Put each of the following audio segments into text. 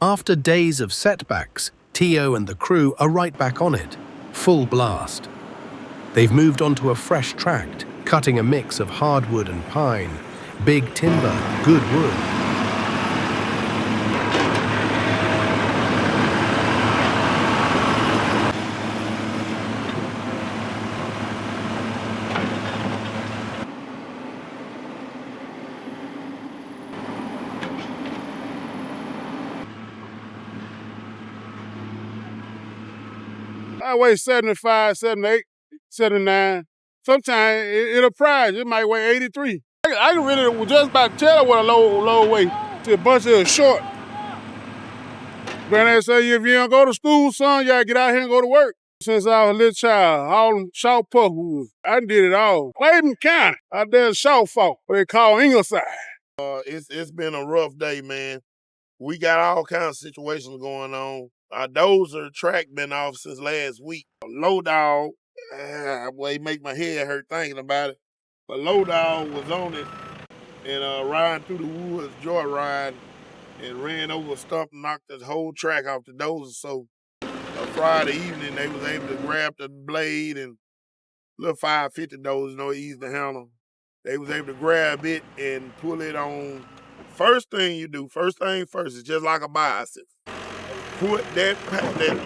After days of setbacks, Tio and the crew are right back on it, full blast. They've moved onto a fresh tract, cutting a mix of hardwood and pine, big timber, good wood. I weigh 75, 78, 79. Sometimes it'll prize. It might weigh 83. I can really just about tell what a low weight. See a bunch of short. Granddad say if you don't go to school, son, you gotta get out here and go to work. Since I was a little child, all in Shaw Park, I did it all. Clayton County, out there in Shaw Falk, what they call Ingleside. It's been a rough day, man. We got all kinds of situations going on. Our dozer track been off since last week. Low dog, boy, it make my head hurt thinking about it. But low dog was on it and riding through the woods, joyride, and ran over a stump and knocked the whole track off the dozer. So Friday evening, they was able to grab the blade and little 550 dozer, easy to handle. They was able to grab it and pull it on. First thing first, it's just like a bicycle. Put that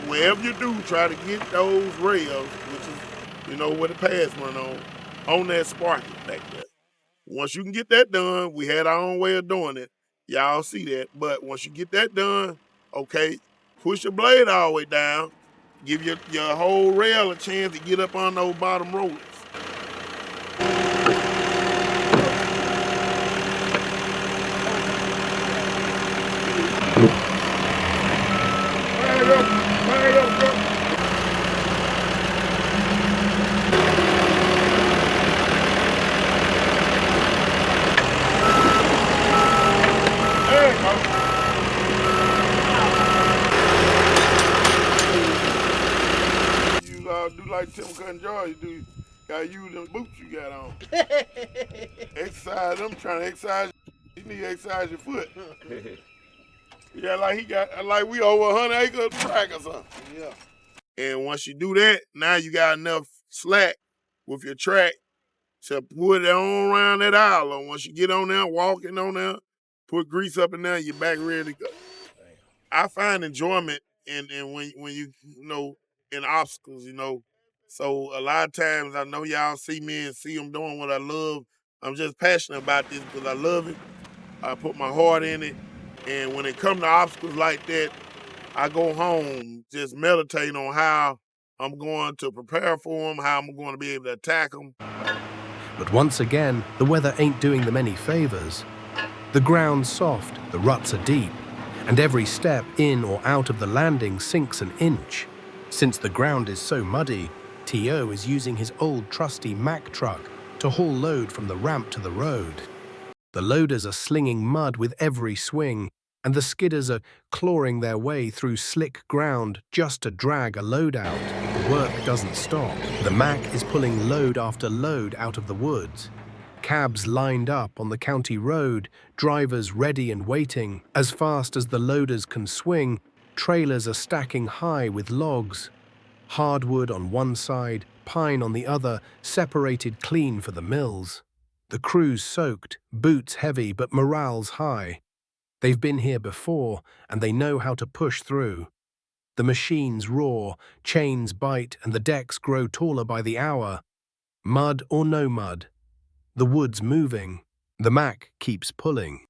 wherever you do, try to get those rails, which is, where the pads run on that sprocket back there. Once you can get that done, we had our own way of doing it. Y'all see that. But once you get that done, okay, push your blade all the way down, give your whole rail a chance to get up on those bottom rollers. Do like Tim Cutting George, you gotta use them boots you got on. Exercise them, trying to exercise. You need to exercise your foot. Yeah, like we over 100 acre track or something. Yeah. And once you do that, now you got enough slack with your track to put it on around that aisle. And once you get on there, walking on there, put grease up in there, you're back ready to go. I find enjoyment in when you in obstacles, So a lot of times I know y'all see me and see them doing what I love. I'm just passionate about this because I love it. I put my heart in it. And when it comes to obstacles like that, I go home, just meditate on how I'm going to prepare for them, how I'm going to be able to attack them. But once again, the weather ain't doing them any favors. The ground's soft, the ruts are deep, and every step in or out of the landing sinks an inch. Since the ground is so muddy, Tio is using his old trusty Mack truck to haul load from the ramp to the road. The loaders are slinging mud with every swing, and the skidders are clawing their way through slick ground just to drag a load out. The work doesn't stop. The Mack is pulling load after load out of the woods. Cabs lined up on the county road, drivers ready and waiting. As fast as the loaders can swing, trailers are stacking high with logs. Hardwood on one side, pine on the other, separated clean for the mills. The crew's soaked, boots heavy, but morale's high. They've been here before, and they know how to push through. The machines roar, chains bite, and the decks grow taller by the hour. Mud or no mud, the wood's moving. The Mack keeps pulling.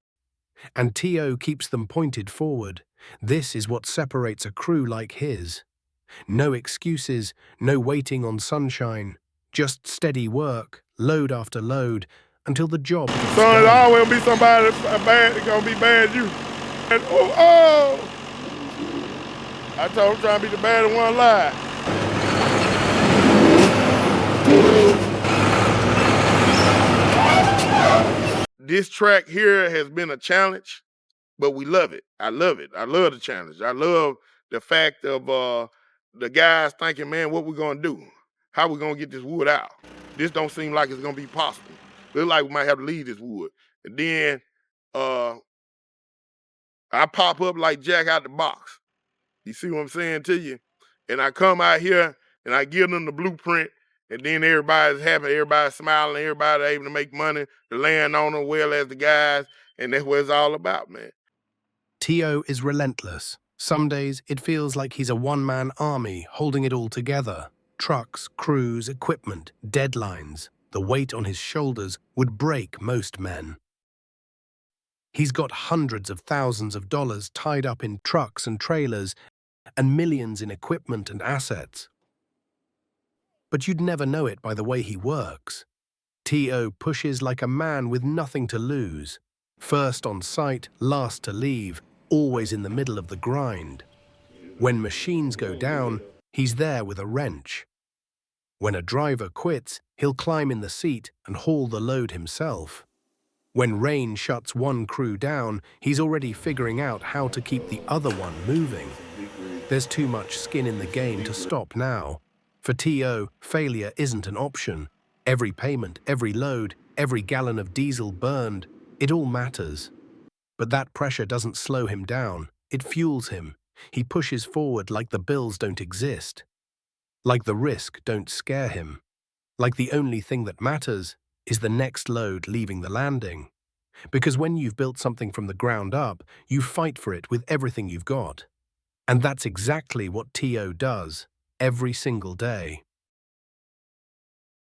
And Tio keeps them pointed forward. This is what separates a crew like his. No excuses, no waiting on sunshine. Just steady work, load after load, until the job gets done. Son, there's always gonna be somebody that's gonna be bad as you. And I told him trying to be the bad one lie. This track here has been a challenge, but we love it. I love it. I love the challenge. I love the fact of the guys thinking, man, what we gonna do? How we gonna get this wood out? This don't seem like it's gonna be possible. Look like we might have to leave this wood. And then I pop up like Jack out the box. You see what I'm saying to you? And I come out here and I give them the blueprint, and then everybody's happy, everybody's smiling, everybody able to make money, the landowner well as the guys, and that's what it's all about, man. T.O. is relentless. Some days it feels like he's a one-man army holding it all together. Trucks, crews, equipment, deadlines. The weight on his shoulders would break most men. He's got hundreds of thousands of dollars tied up in trucks and trailers and millions in equipment and assets. But you'd never know it by the way he works. T.O. pushes like a man with nothing to lose. First on site, last to leave, always in the middle of the grind. When machines go down, he's there with a wrench. When a driver quits, he'll climb in the seat and haul the load himself. When rain shuts one crew down, he's already figuring out how to keep the other one moving. There's too much skin in the game to stop now. For T.O., failure isn't an option. Every payment, every load, every gallon of diesel burned, it all matters. But that pressure doesn't slow him down. It fuels him. He pushes forward like the bills don't exist. Like the risk don't scare him. Like the only thing that matters is the next load leaving the landing. Because when you've built something from the ground up, you fight for it with everything you've got. And that's exactly what T.O. does, every single day.